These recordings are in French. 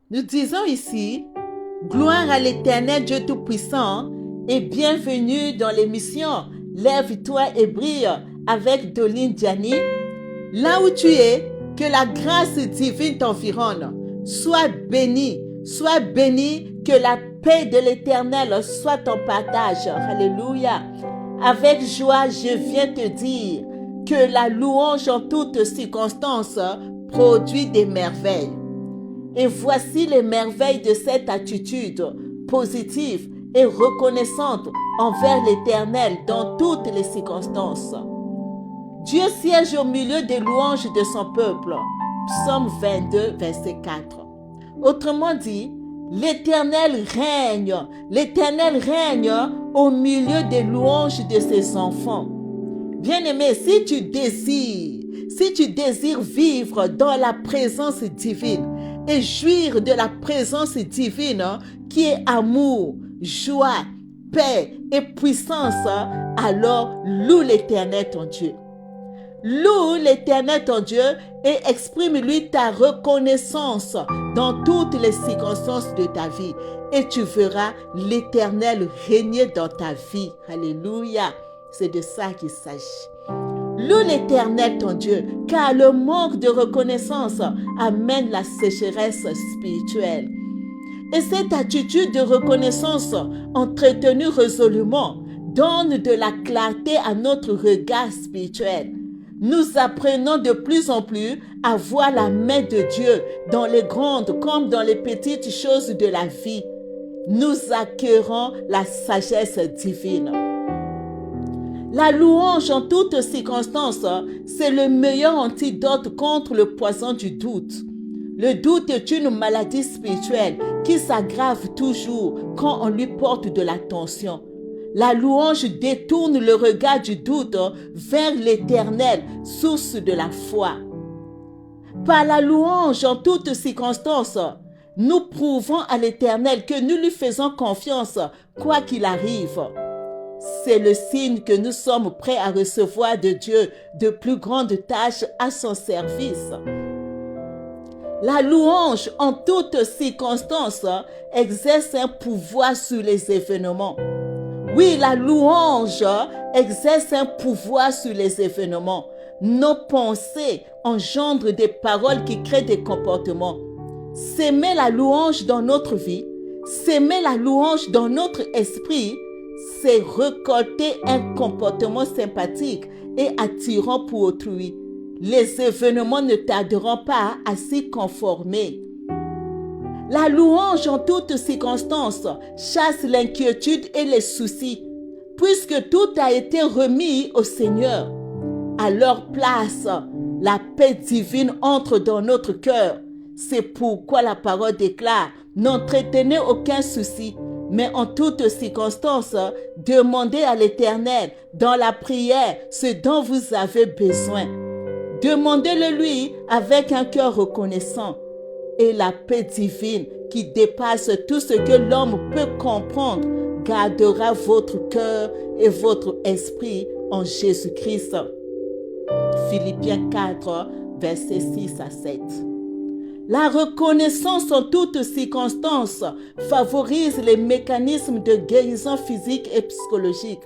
Nous disons ici, gloire à l'Éternel Dieu Tout-Puissant et bienvenue dans l'émission Lève-toi et brille avec Doline Diani. Là où tu es, que la grâce divine t'environne. Sois béni, que la paix de l'Éternel soit ton partage. Alléluia. Avec joie, je viens te dire que la louange en toutes circonstances produit des merveilles. Et voici les merveilles de cette attitude positive et reconnaissante envers l'Éternel dans toutes les circonstances. Dieu siège au milieu des louanges de son peuple. Psaume 22, verset 4. Autrement dit, l'Éternel règne au milieu des louanges de ses enfants. Bien-aimé, si tu désires vivre dans la présence divine et jouir de la présence divine qui est amour, joie, paix et puissance, alors loue l'Éternel ton Dieu. Loue l'Éternel ton Dieu et exprime-lui ta reconnaissance dans toutes les circonstances de ta vie. Et tu verras l'Éternel régner dans ta vie. Alléluia. C'est de ça qu'il s'agit. Loue l'Éternel ton Dieu, car le manque de reconnaissance amène la sécheresse spirituelle. Et cette attitude de reconnaissance entretenue résolument donne de la clarté à notre regard spirituel. Nous apprenons de plus en plus à voir la main de Dieu dans les grandes comme dans les petites choses de la vie. Nous acquérons la sagesse divine. La louange en toutes circonstances, c'est le meilleur antidote contre le poison du doute. Le doute est une maladie spirituelle qui s'aggrave toujours quand on lui porte de l'attention. La louange détourne le regard du doute vers l'Éternel, source de la foi. Par la louange en toutes circonstances, nous prouvons à l'Éternel que nous lui faisons confiance, quoi qu'il arrive. C'est le signe que nous sommes prêts à recevoir de Dieu de plus grandes tâches à son service. La louange en toutes circonstances exerce un pouvoir sur les événements. Oui, la louange exerce un pouvoir sur les événements. Nos pensées engendrent des paroles qui créent des comportements. S'aimer la louange dans notre vie, s'aimer la louange dans notre esprit, c'est récolter un comportement sympathique et attirant pour autrui. Les événements ne tarderont pas à s'y conformer. La louange en toutes circonstances chasse l'inquiétude et les soucis, puisque tout a été remis au Seigneur. À leur place, la paix divine entre dans notre cœur. C'est pourquoi la parole déclare « N'entretenez aucun souci, mais en toutes circonstances, demandez à l'Éternel dans la prière ce dont vous avez besoin. Demandez-le lui avec un cœur reconnaissant. Et la paix divine qui dépasse tout ce que l'homme peut comprendre gardera votre cœur et votre esprit en Jésus-Christ. » Philippiens 4, versets 6 à 7. La reconnaissance en toutes circonstances favorise les mécanismes de guérison physique et psychologique.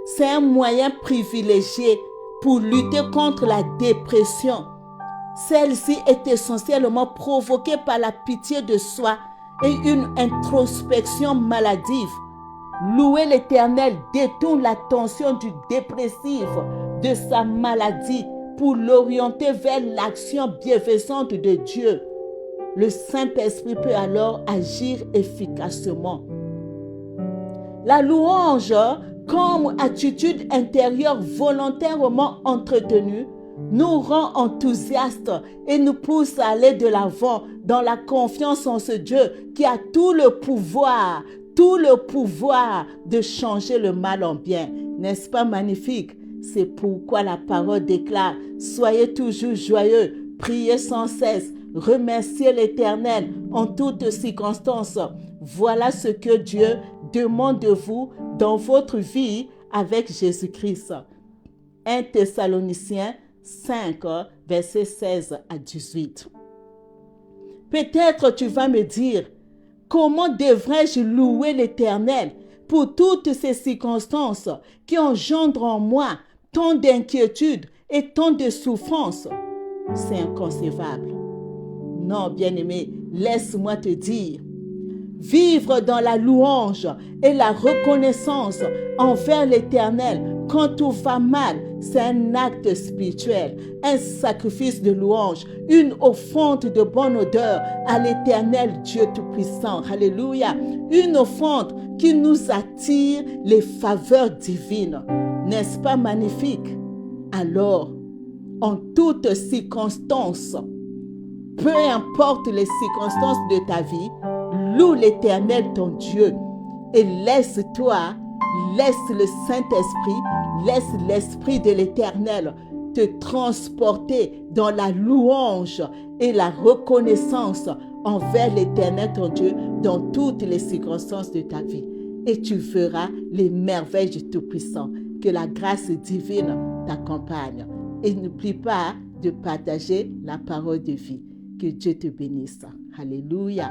C'est un moyen privilégié pour lutter contre la dépression. Celle-ci est essentiellement provoquée par la pitié de soi et une introspection maladive. Louer l'Éternel détourne l'attention du dépressif de sa maladie pour l'orienter vers l'action bienfaisante de Dieu. Le Saint-Esprit peut alors agir efficacement. La louange, comme attitude intérieure volontairement entretenue, nous rend enthousiastes et nous pousse à aller de l'avant dans la confiance en ce Dieu qui a tout le pouvoir de changer le mal en bien. N'est-ce pas magnifique? C'est pourquoi la parole déclare « Soyez toujours joyeux, priez sans cesse, remerciez l'Éternel en toutes circonstances. » Voilà ce que Dieu demande de vous dans votre vie avec Jésus-Christ. 1 Thessaloniciens 5, versets 16 à 18. Peut-être tu vas me dire, comment devrais-je louer l'Éternel pour toutes ces circonstances qui engendrent en moi tant d'inquiétude et tant de souffrance? C'est inconcevable. Non, bien-aimé, laisse-moi te dire, vivre dans la louange et la reconnaissance envers l'Éternel quand tout va mal, c'est un acte spirituel, un sacrifice de louange, une offrande de bonne odeur à l'Éternel Dieu Tout-Puissant. Alléluia. Une offrande qui nous attire les faveurs divines. N'est-ce pas magnifique? Alors, en toutes circonstances, peu importe les circonstances de ta vie, loue l'Éternel ton Dieu et laisse le Saint-Esprit, laisse l'Esprit de l'Éternel te transporter dans la louange et la reconnaissance envers l'Éternel ton Dieu dans toutes les circonstances de ta vie. Et tu feras les merveilles du Tout-Puissant. Que la grâce divine t'accompagne. Et n'oublie pas de partager la parole de vie. Que Dieu te bénisse. Alléluia.